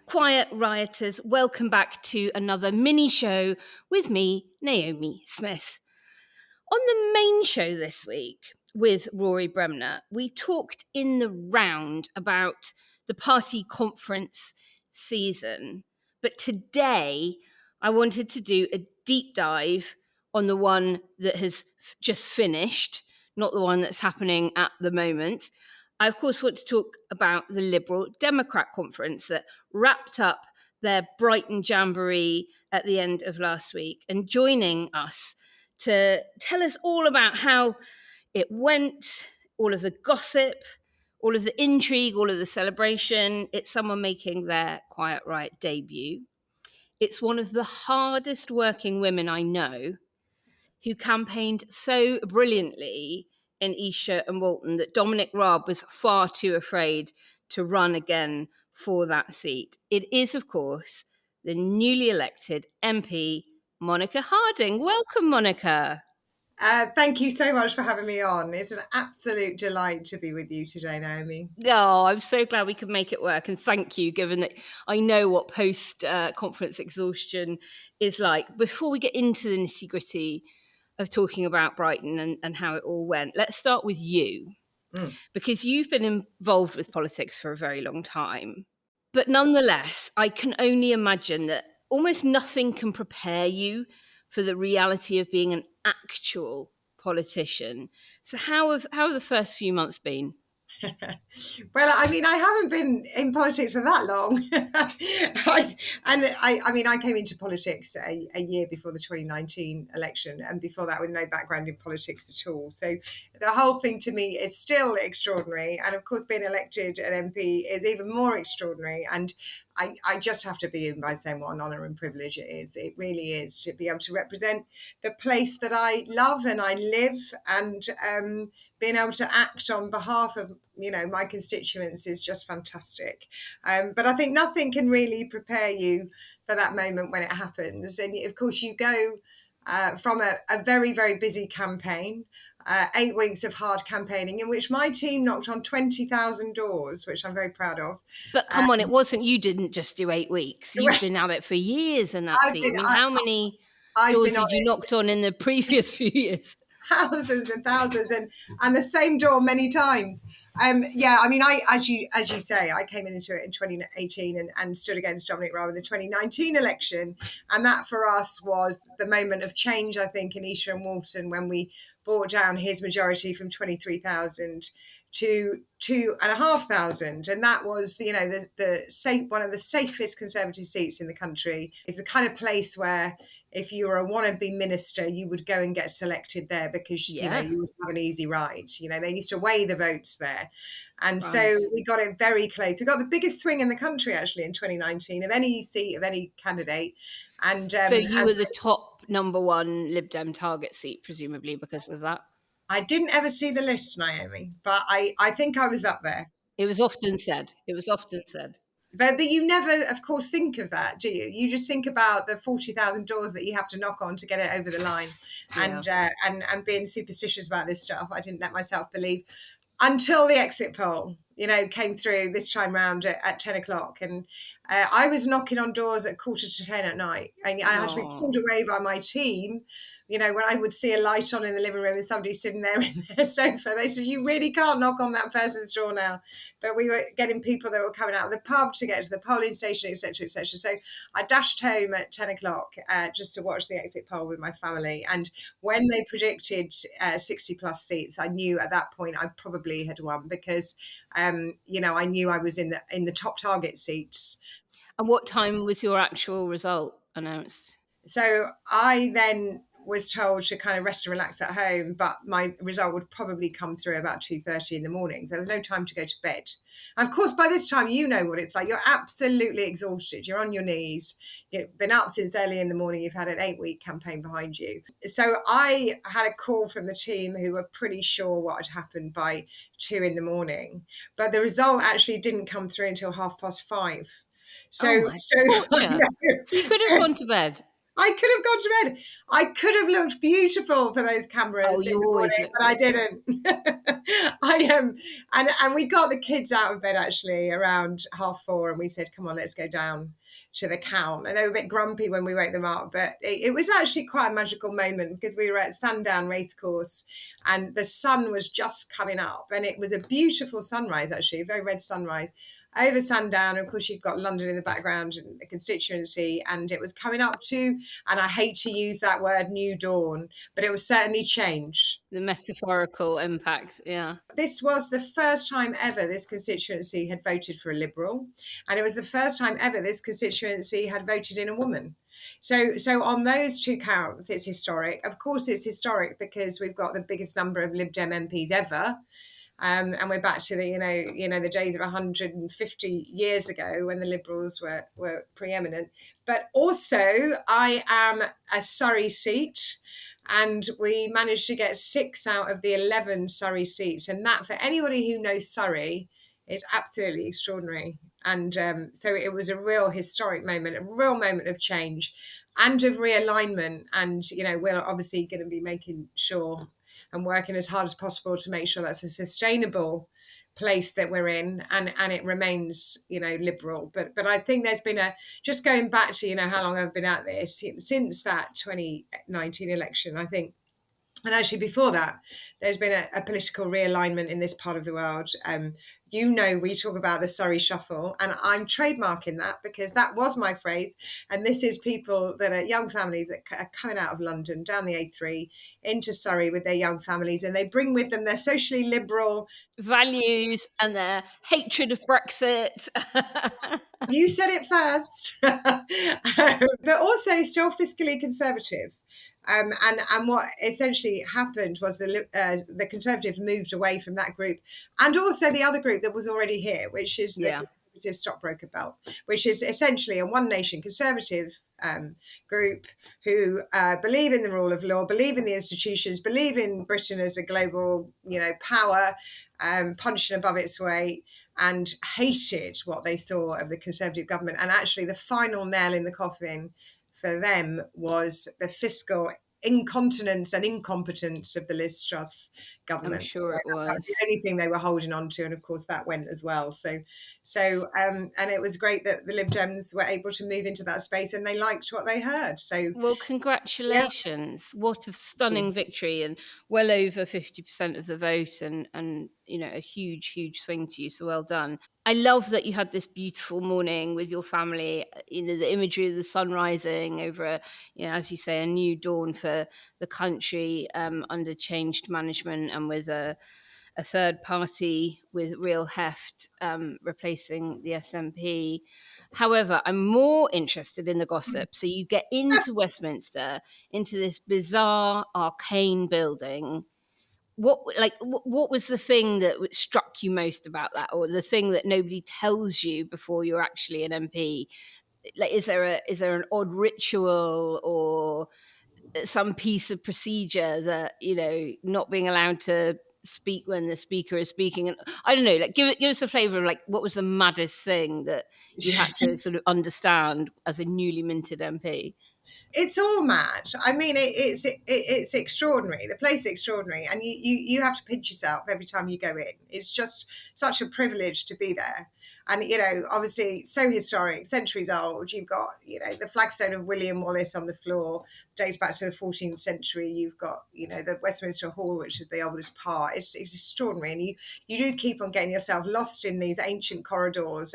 Quiet Rioters, welcome back to another mini show with me, Naomi Smith. On the main show this week with Rory Bremner, we talked in the round about the party conference season. But today, I wanted to do a deep dive on the one that has just finished, not the one that's happening at the moment. I, of course, want to talk about the Liberal Democrat conference that wrapped up their Brighton Jamboree at the end of last week. And joining us to tell us all about how it went, all of the gossip, all of the intrigue, all of the celebration. It's someone making their Quiet Riot debut. It's one of the hardest working women I know, who campaigned so brilliantly in Esher and Walton that Dominic Raab was far too afraid to run again for that seat. It is, of course, the newly elected MP, Monica Harding. Welcome, Monica. Thank you so much for having me on. It's an absolute delight to be with you today, Naomi. Oh, I'm so glad we could make it work. And thank you, given that I know what post-conference exhaustion is like. Before we get into the nitty-gritty of talking about Brighton and how it all went, let's start with you, because you've been involved with politics for a very long time. But nonetheless, I can only imagine that almost nothing can prepare you for the reality of being an actual politician. So how have the first few months been? Well, I mean, I haven't been in politics for that long. I came into politics a year before the 2019 election, and before that with no background in politics at all. So the whole thing to me is still extraordinary. And of course, being elected an MP is even more extraordinary. And I just have to begin by saying what an honour and privilege it is. It really is, to be able to represent the place that I love and I live, and being able to act on behalf of, my constituents is just fantastic. But I think nothing can really prepare you for that moment when it happens. And of course, you go from a very, very busy campaign, 8 weeks of hard campaigning in which my team knocked on 20,000 doors, which I'm very proud of. But come on, you didn't just do 8 weeks. You've been at it for years in that seat. How many doors did you knocked on in the previous few years? Thousands and thousands, and the same door many times. As you say, I came into it in 2018 and stood against Dominic Raab in the 2019 election, and that for us was the moment of change, I think, in Esher and Walton, when we brought down his majority from 23,000 to 2,500, and that was, one of the safest Conservative seats in the country. It's the kind of place where if you were a wannabe minister, you would go and get selected there because you would have an easy ride. They used to weigh the votes there, and so we got it very close. We got the biggest swing in the country actually in 2019 of any seat of any candidate, and so you were the top number one Lib Dem target seat, presumably because of that. I didn't ever see the list, Naomi, but I think I was up there. It was often said. But you never, of course, think of that, do you? You just think about the 40,000 doors that you have to knock on to get it over the line, and being superstitious about this stuff. I didn't let myself believe until the exit poll, came through this time round at 10 o'clock. And I was knocking on doors at 9:45 at night. And I had to be pulled away by my team. When I would see a light on in the living room and somebody sitting there in their sofa, they said, you really can't knock on that person's door now. But we were getting people that were coming out of the pub to get to the polling station, et cetera, et cetera. So I dashed home at 10 o'clock just to watch the exit poll with my family. And when they predicted 60 plus seats, I knew at that point I probably had won because, I knew I was in the top target seats. And what time was your actual result announced? So I then was told to kind of rest and relax at home, but my result would probably come through about 2:30 in the morning. So there was no time to go to bed. And of course, by this time, you know what it's like. You're absolutely exhausted. You're on your knees. You've been up since early in the morning. You've had an 8-week campaign behind you. So I had a call from the team who were pretty sure what had happened by 2 in the morning. But the result actually didn't come through until 5:30. So you could have gone to bed. I could have gone to bed. I could have looked beautiful for those cameras in the morning, but I didn't. And we got the kids out of bed actually around 4:30, and we said, "Come on, let's go down to the count." And they were a bit grumpy when we woke them up, but it was actually quite a magical moment because we were at Sandown Racecourse, and the sun was just coming up, and it was a beautiful sunrise actually, a very red sunrise over Sandown. And of course, you've got London in the background and the constituency, and it was coming up to, and I hate to use that word, new dawn, but it was certainly change. The metaphorical impact, yeah. This was the first time ever this constituency had voted for a Liberal, and it was the first time ever this constituency had voted in a woman. So on those two counts, it's historic. Of course, it's historic because we've got the biggest number of Lib Dem MPs ever. And we're back to the the days of 150 years ago when the Liberals were preeminent. But also, I am a Surrey seat, and we managed to get 6 out of the 11 Surrey seats, and that, for anybody who knows Surrey, is absolutely extraordinary. And so it was a real historic moment, a real moment of change and of realignment. And we're obviously going to be making sure and working as hard as possible to make sure that's a sustainable place that we're in, and it remains Liberal. But I think there's been just going back to how long I've been at this, since that 2019 election, I think. And actually before that, there's been a political realignment in this part of the world. We talk about the Surrey Shuffle, and I'm trademarking that because that was my phrase. And this is people that are young families that are coming out of London down the A3 into Surrey with their young families, and they bring with them their socially liberal values and their hatred of Brexit. You said it first, but also still fiscally conservative. And what essentially happened was the Conservatives moved away from that group, and also the other group that was already here, which is the Conservative Stockbroker Belt, which is essentially a one nation conservative group who believe in the rule of law, believe in the institutions, believe in Britain as a global power, punching above its weight, and hated what they saw of the Conservative government. And actually the final nail in the coffin for them was the fiscal incontinence and incompetence of the Liz Truss government. I'm sure it was. That was the only thing they were holding on to, and of course that went as well. So and it was great that the Lib Dems were able to move into that space, and they liked what they heard. So well, congratulations! Yeah. What a stunning victory, and well over 50% of the vote, and a huge swing to you. So well done. I love that you had this beautiful morning with your family. The imagery of the sun rising over as you say, a new dawn for the country under changed management, and with a third party with real heft replacing the SNP. However, I'm more interested in the gossip. So you get into Westminster, into this bizarre, arcane building. What was the thing that struck you most about that, or the thing that nobody tells you before you're actually an MP? Like, is there an odd ritual or some piece of procedure that not being allowed to speak when the speaker is speaking? And I don't know, like give us a flavour of like what was the maddest thing that you had to sort of understand as a newly minted MP? It's all mad. I mean, it's extraordinary. The place is extraordinary, and you have to pinch yourself every time you go in. It's just such a privilege to be there. And, obviously so historic, centuries old. You've got, the flagstone of William Wallace on the floor, dates back to the 14th century. You've got, the Westminster Hall, which is the oldest part. It's extraordinary. And you do keep on getting yourself lost in these ancient corridors.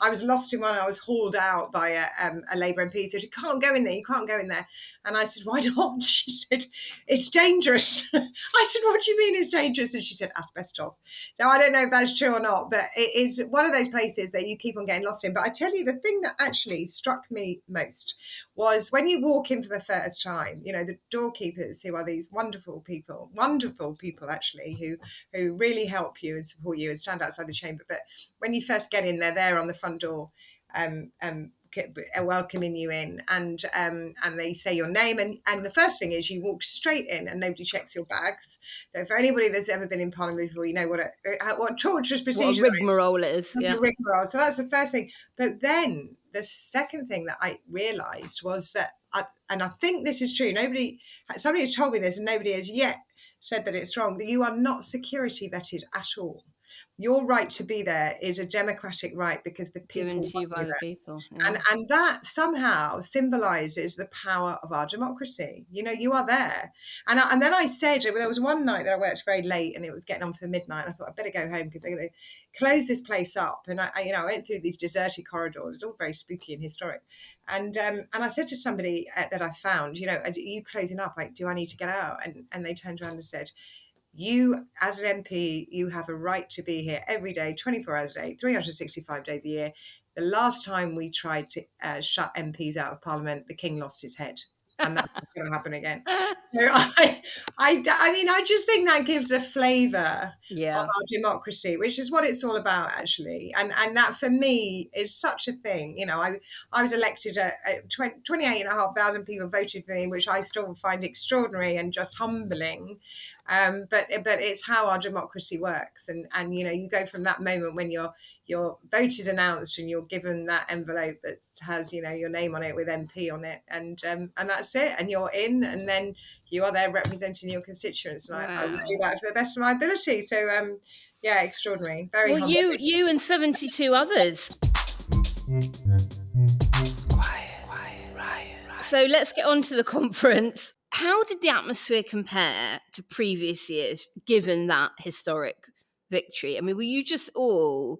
I was lost in one. I was hauled out by a Labour MP. Said, you can't go in there. You can't go in there. And I said, why not? She said, it's dangerous. I said, what do you mean it's dangerous? And she said, asbestos. So I don't know if that's true or not, but it is one of those places that you keep on getting lost in. But I tell you, the thing that actually struck me most was when you walk in for the first time, the doorkeepers, who are these wonderful people actually, who really help you and support you and stand outside the chamber. But when you first get in, they're there on the front door, welcoming you in, and they say your name, and the first thing is you walk straight in and nobody checks your bags. So for anybody that's ever been in Parliament before, what torturous procedure, what a rigmarole it is. That's a rigmarole. So that's the first thing. But then the second thing that I realised was that and I think this is true. Somebody has told me this, and nobody has yet said that it's wrong. That you are not security vetted at all. Your right to be there is a democratic right because the people Given to you want by you the there. people. Yeah. And that somehow symbolizes the power of our democracy. You are there. And then I said, there was one night that I worked very late and it was getting on for midnight. I thought I'd better go home because they're going to close this place up. And I went through these deserted corridors. It's all very spooky and historic. And I said to somebody that I found, are you closing up? Like, do I need to get out? And they turned around and said, you, as an MP, you have a right to be here every day, 24 hours a day, 365 days a year. The last time we tried to shut MPs out of Parliament, the King lost his head. And that's not going to happen again. So I just think that gives a flavour of our democracy, which is what it's all about, actually. And that, for me, is such a thing. I was elected, 28,500 people voted for me, which I still find extraordinary and just humbling. But it's how our democracy works. And you go from that moment when your vote is announced and you're given that envelope that has, your name on it with MP on it. And that's it. And you're in, and then you are there representing your constituents. And I will do that for the best of my ability. So, extraordinary. Very humbling. You and 72 others. So let's get on to the conference. How did the atmosphere compare to previous years, given that historic victory? I mean, were you just all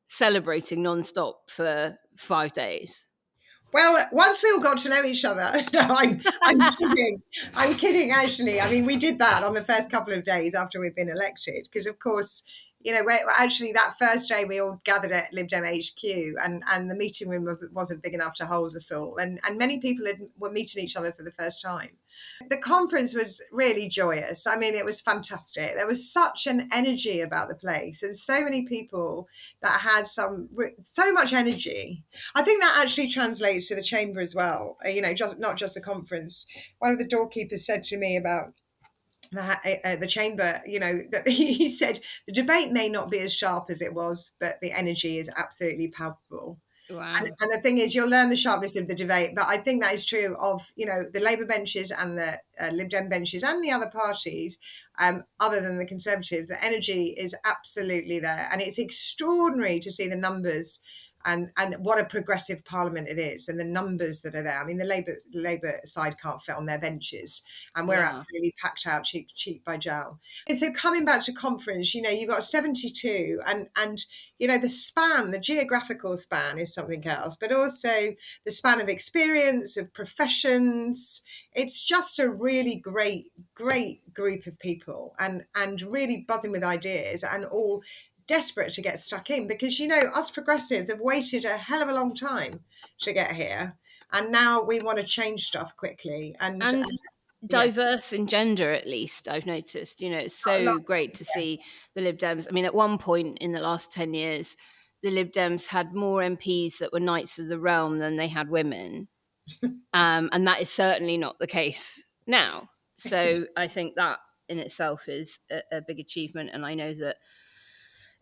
celebrating non-stop for 5 days? Well, once we all got to know each other, no, I'm kidding. I'm kidding, actually. I mean, we did that on the first couple of days after we'd been elected, because, of course, actually that first day we all gathered at Lib Dem HQ, and the meeting room wasn't big enough to hold us all. And many people were meeting each other for the first time. The conference was really joyous. I mean, it was fantastic. There was such an energy about the place. There's so many people that had so much energy. I think that actually translates to the chamber as well. Not just the conference. One of the doorkeepers said to me about the chamber, that he said the debate may not be as sharp as it was, but the energy is absolutely palpable. Wow. And the thing is, you'll learn the sharpness of the debate, but I think that is true of, the Labour benches and the Lib Dem benches and the other parties, other than the Conservatives. The energy is absolutely there. And it's extraordinary to see the numbers and what a progressive parliament it is, and the numbers that are there. I mean, the Labour side can't fit on their benches, and we're absolutely packed out cheek by jowl. And so coming back to conference, you've got 72, and the geographical span is something else, but also the span of experience, of professions. It's just a really great group of people, and really buzzing with ideas, and all desperate to get stuck in, because us progressives have waited a hell of a long time to get here, and now we want to change stuff quickly and diverse in gender. At least I've noticed, it's so great to see the Lib Dems. I mean, at one point in the last 10 years, the Lib Dems had more MPs that were Knights of the Realm than they had women, and that is certainly not the case now. So I think that in itself is a big achievement, and I know that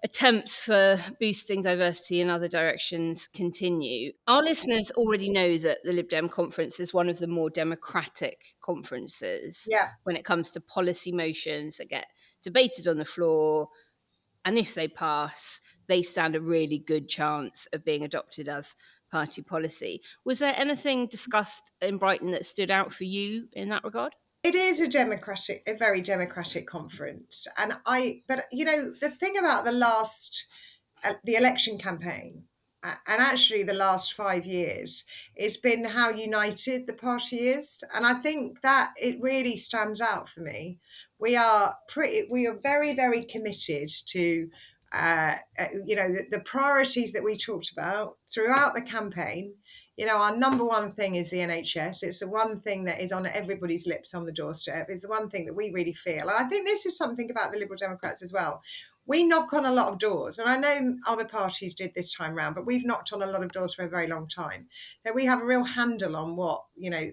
attempts for boosting diversity in other directions continue. Our listeners already know that the Lib Dem conference is one of the more democratic conferences when it comes to policy motions that get debated on the floor. And if they pass, they stand a really good chance of being adopted as party policy. Was there anything discussed in Brighton that stood out for you in that regard? It is a very democratic conference. But the thing about the election campaign, and actually the last 5 years, has been how united the party is. And I think that it really stands out for me. We are very, very committed to, the priorities that we talked about throughout the campaign. Our number one thing is the NHS. It's the one thing that is on everybody's lips on the doorstep. It's the one thing that we really feel. And I think this is something about the Liberal Democrats as well. We knock on a lot of doors, and I know other parties did this time round, but we've knocked on a lot of doors for a very long time. That we have a real handle on what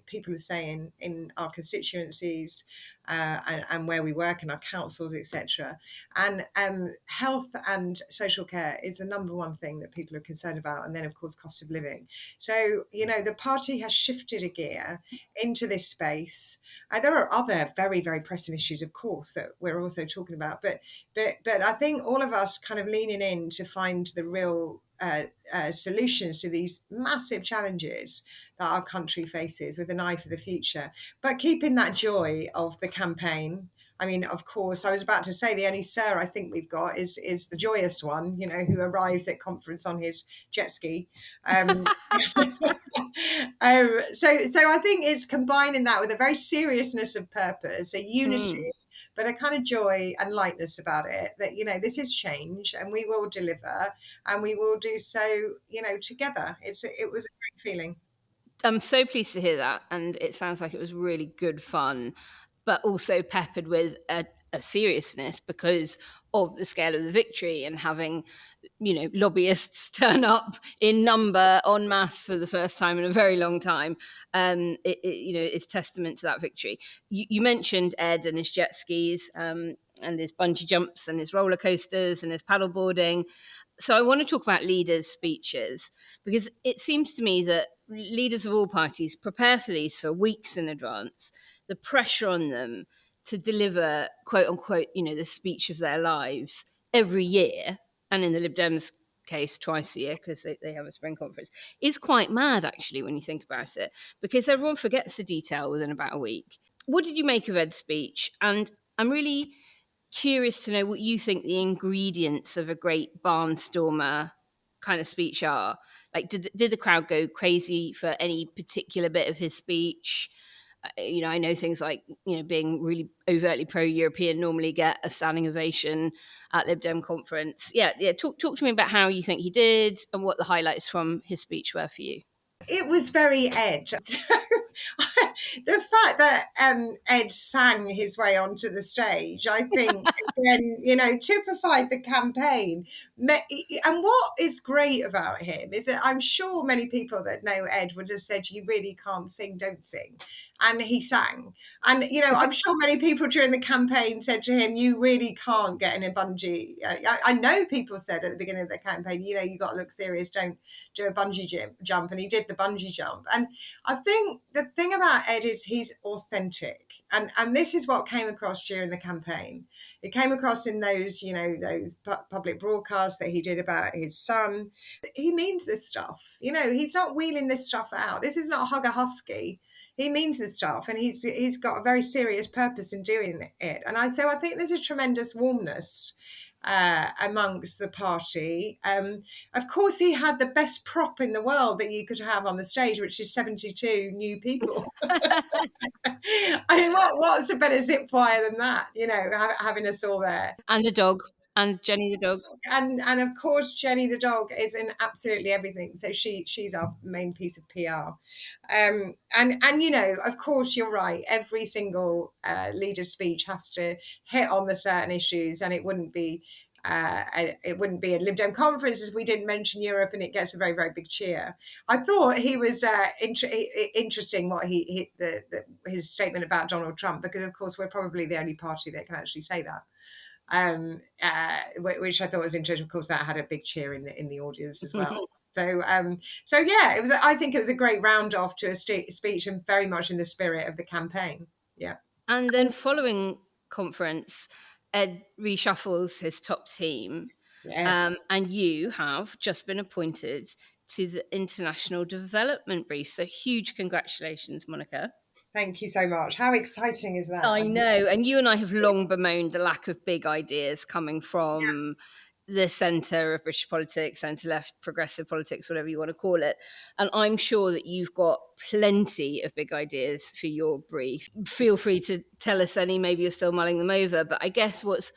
people are saying in our constituencies, and where we work and our councils, etc. And health and social care is the number one thing that people are concerned about. And then, of course, cost of living. So, the party has shifted a gear into this space. There are other very, very pressing issues, of course, that we're also talking about. But I think all of us kind of leaning in to find the real solutions to these massive challenges that our country faces with an eye for the future, but keeping that joy of the campaign. I mean, of course, I was about to say the only sir I think we've got is the joyous one, who arrives at conference on his jet ski. So I think it's combining that with a very seriousness of purpose, a unity, but a kind of joy and lightness about it, that, this is change and we will deliver and we will do so, together. It was a great feeling. I'm so pleased to hear that. And it sounds like it was really good fun, but also peppered with a seriousness because of the scale of the victory and having, lobbyists turn up in number en masse for the first time in a very long time. It's testament to that victory. You mentioned Ed and his jet skis, and his bungee jumps and his roller coasters and his paddleboarding. So I want to talk about leaders' speeches, because it seems to me that leaders of all parties prepare for these for weeks in advance. The pressure on them to deliver, quote unquote, the speech of their lives every year, and in the Lib Dem's case, twice a year, because they have a spring conference, is quite mad, actually, when you think about it, because everyone forgets the detail within about a week. What did you make of Ed's speech? And I'm really curious to know what you think the ingredients of a great barnstormer kind of speech are. Like, did the crowd go crazy for any particular bit of his speech? I know things like, being really overtly pro-European normally get a standing ovation at Lib Dem conference. Yeah. Talk to me about how you think he did and what the highlights from his speech were for you. It was very Ed. The fact that Ed sang his way onto the stage, I think, again, typified the campaign. And what is great about him is that I'm sure many people that know Ed would have said, "You really can't sing, don't sing." And he sang. And, I'm sure many people during the campaign said to him, "You really can't get in a bungee." I know people said at the beginning of the campaign, "You got to look serious, don't do a bungee jump." And he did the bungee jump. And I think the thing about Ed is he's authentic. And this is what came across during the campaign. It came across in those, those public broadcasts that he did about his son. He means this stuff. He's not wheeling this stuff out. This is not hug a husky. He means this stuff, and he's got a very serious purpose in doing it. And I think there's a tremendous warmness amongst the party. Of course, he had the best prop in the world that you could have on the stage, which is 72 new people. I mean, what's a better zip wire than that? Having us all there, and a dog, and Jenny the dog, and of course Jenny the dog is in absolutely everything. So she's our main piece of PR. And of course you're right. Every single leader's speech has to hit on the certain issues, and it wouldn't be a Lib Dem conference if we didn't mention Europe, and it gets a very, very big cheer. I thought he was interesting what his statement about Donald Trump, because of course we're probably the only party that can actually say that. Which I thought was interesting. Of course, that had a big cheer in the audience as well. So yeah, I think it was a great round off to a speech, and very much in the spirit of the campaign. Yeah. And then following conference, Ed reshuffles his top team. Yes. And you have just been appointed to the International Development Brief. So huge congratulations, Monica. Thank you so much. How exciting is that? I know. And you and I have long bemoaned the lack of big ideas coming from the centre of British politics, centre-left, progressive politics, whatever you want to call it. And I'm sure that you've got plenty of big ideas for your brief. Feel free to tell us any, maybe you're still mulling them over. But I guess what's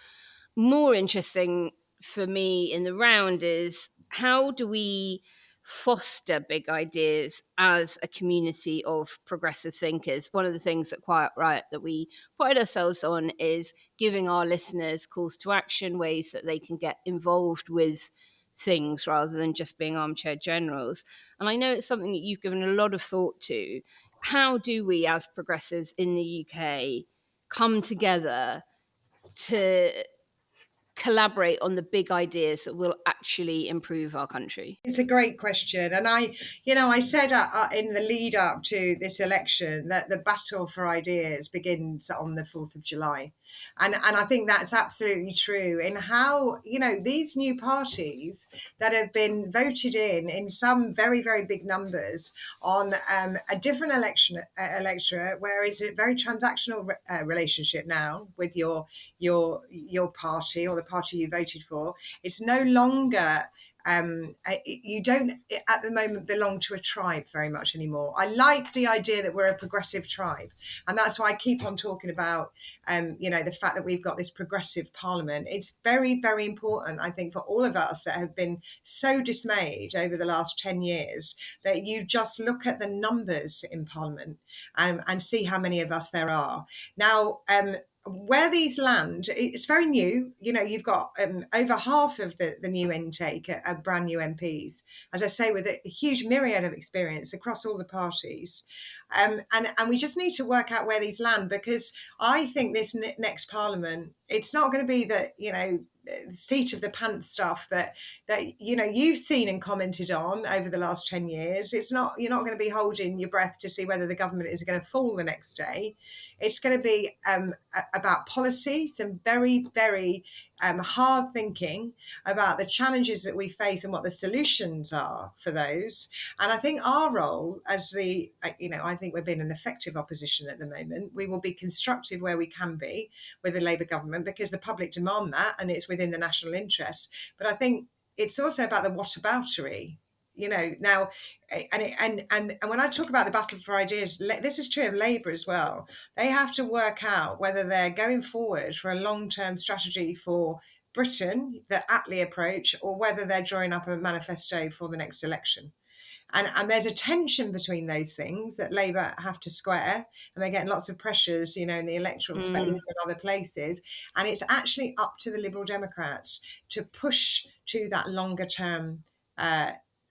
more interesting for me in the round is, how do we foster big ideas as a community of progressive thinkers? One of the things at Quiet Riot that we pride ourselves on is giving our listeners calls to action, ways that they can get involved with things rather than just being armchair generals. And I know it's something that you've given a lot of thought to. How do we as progressives in the UK come together to collaborate on the big ideas that will actually improve our country? It's a great question. And I said in the lead up to this election that the battle for ideas begins on the 4th of July. And I think that's absolutely true in how, these new parties that have been voted in some very, very big numbers on a different electorate, where it's a very transactional relationship now with your party or the party you voted for. It's no longer you don't at the moment belong to a tribe very much anymore. I like the idea that we're a progressive tribe, and that's why I keep on talking about the fact that we've got this progressive parliament. It's very, very important, I think, for all of us that have been so dismayed over the last 10 years that you just look at the numbers in parliament and see how many of us there are now. Where these land, it's very new. You've got over half of the new intake are brand new MPs, as I say, with a huge myriad of experience across all the parties. And we just need to work out where these land, because I think this next parliament, it's not going to be the seat of the pants stuff that you've seen and commented on over the last 10 years. You're not going to be holding your breath to see whether the government is going to fall the next day. It's going to be about policy, some very, very hard thinking about the challenges that we face and what the solutions are for those. And I think our role as I think we're being an effective opposition at the moment. We will be constructive where we can be with the Labour government, because the public demand that and it's within the national interest. But I think it's also about the whataboutery. Now, and when I talk about the battle for ideas, this is true of Labour as well. They have to work out whether they're going forward for a long-term strategy for Britain, the Attlee approach, or whether they're drawing up a manifesto for the next election. And there's a tension between those things that Labour have to square, and they're getting lots of pressures, in the electoral space and other places. And it's actually up to the Liberal Democrats to push to that longer term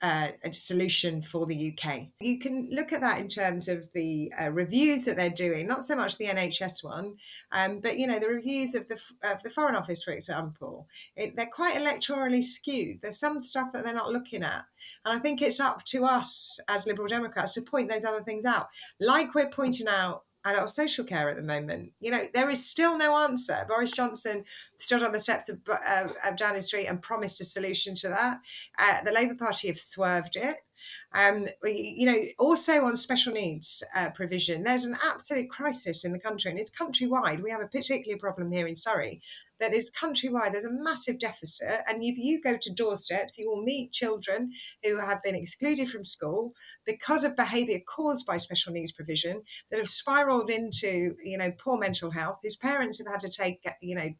a solution for the UK. You can look at that in terms of the reviews that they're doing, not so much the NHS one, but the reviews of the Foreign Office, for example. They're quite electorally skewed. There's some stuff that they're not looking at, and I think it's up to us as Liberal Democrats to point those other things out, like we're pointing out adult social care at the moment. There is still no answer. Boris Johnson stood on the steps of Downing Street and promised a solution to that. The Labour Party have swerved it. Also on special needs provision, there's an absolute crisis in the country, and it's countrywide. We have a particular problem here in Surrey that is countrywide. There's a massive deficit, and if you go to doorsteps, you will meet children who have been excluded from school because of behaviour caused by special needs provision, that have spiralled into poor mental health, whose parents have had to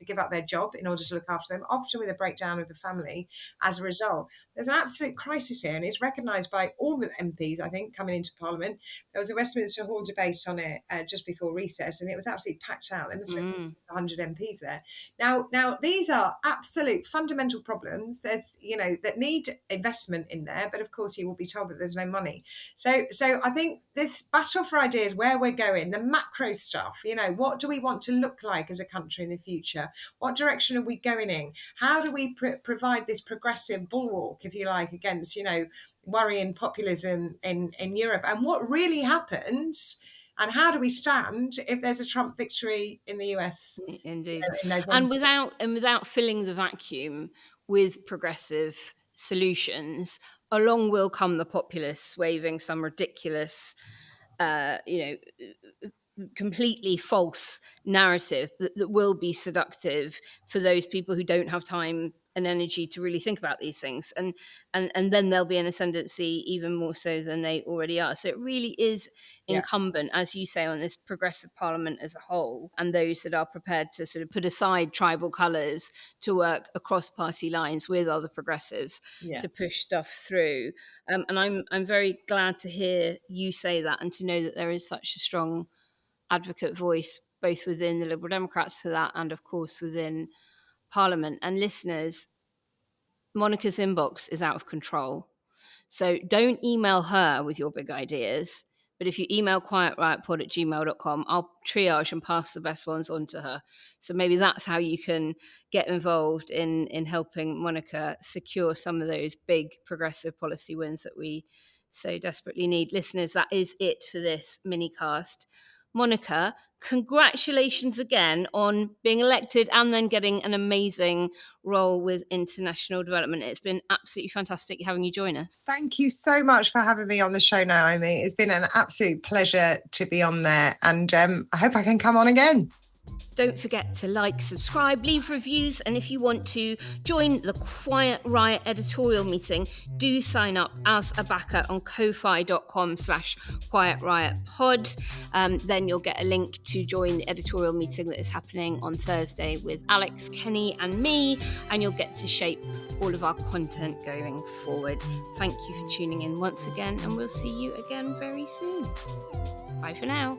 give up their job in order to look after them, often with a breakdown of the family as a result. There's an absolute crisis here, and it's recognised by all the MPs, I think, coming into Parliament. There was a Westminster Hall debate on it just before recess, and it was absolutely packed out. There must have been 100 MPs there. Now, these are absolute fundamental problems. There's, that need investment in there, but of course you will be told that there's no money. So I think this battle for ideas, where we're going, the macro stuff, what do we want to look like as a country in the future? What direction are we going in? How do we provide this progressive bulwark, if you like, against, worrying populism in Europe? And what really happens, and how do we stand if there's a Trump victory in the US? Indeed. In November? And without filling the vacuum with progressive solutions, along will come the populists waving some ridiculous, completely false narrative that will be seductive for those people who don't have time and energy to really think about these things, and then they'll be an ascendancy even more so than they already are. So it really is incumbent, as you say, on this progressive parliament as a whole, and those that are prepared to sort of put aside tribal colours to work across party lines with other progressives to push stuff through. And I'm very glad to hear you say that, and to know that there is such a strong advocate voice both within the Liberal Democrats for that, and of course within Parliament. And listeners, Monica's inbox is out of control, so don't email her with your big ideas, But if you email quietriotpod@gmail.com, I'll triage and pass the best ones on to her. So maybe that's how you can get involved in helping Monica secure some of those big progressive policy wins that we so desperately need. Listeners, that is it for this mini cast. Monica, congratulations again on being elected and then getting an amazing role with international development. It's been absolutely fantastic having you join us. Thank you so much for having me on the show, Naomi. It's been an absolute pleasure to be on there, and I hope I can come on again. Don't forget to like, subscribe, leave reviews, and if you want to join the Quiet Riot editorial meeting, do sign up as a backer on ko-fi.com/quietriotpod. Then you'll get a link to join the editorial meeting that is happening on Thursday with Alex, Kenny and me, and you'll get to shape all of our content going forward. Thank you for tuning in once again, and we'll see you again very soon. Bye for now.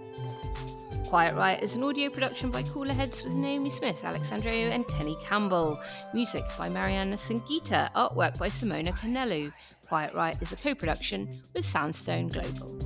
Quiet Riot is an audio production by Cooler Heads with Naomi Smith, Andreou and Kenny Campbell. Music by Mariana Sangita. Artwork by Simona Canellu. Quiet Riot is a co-production with Sandstone Global.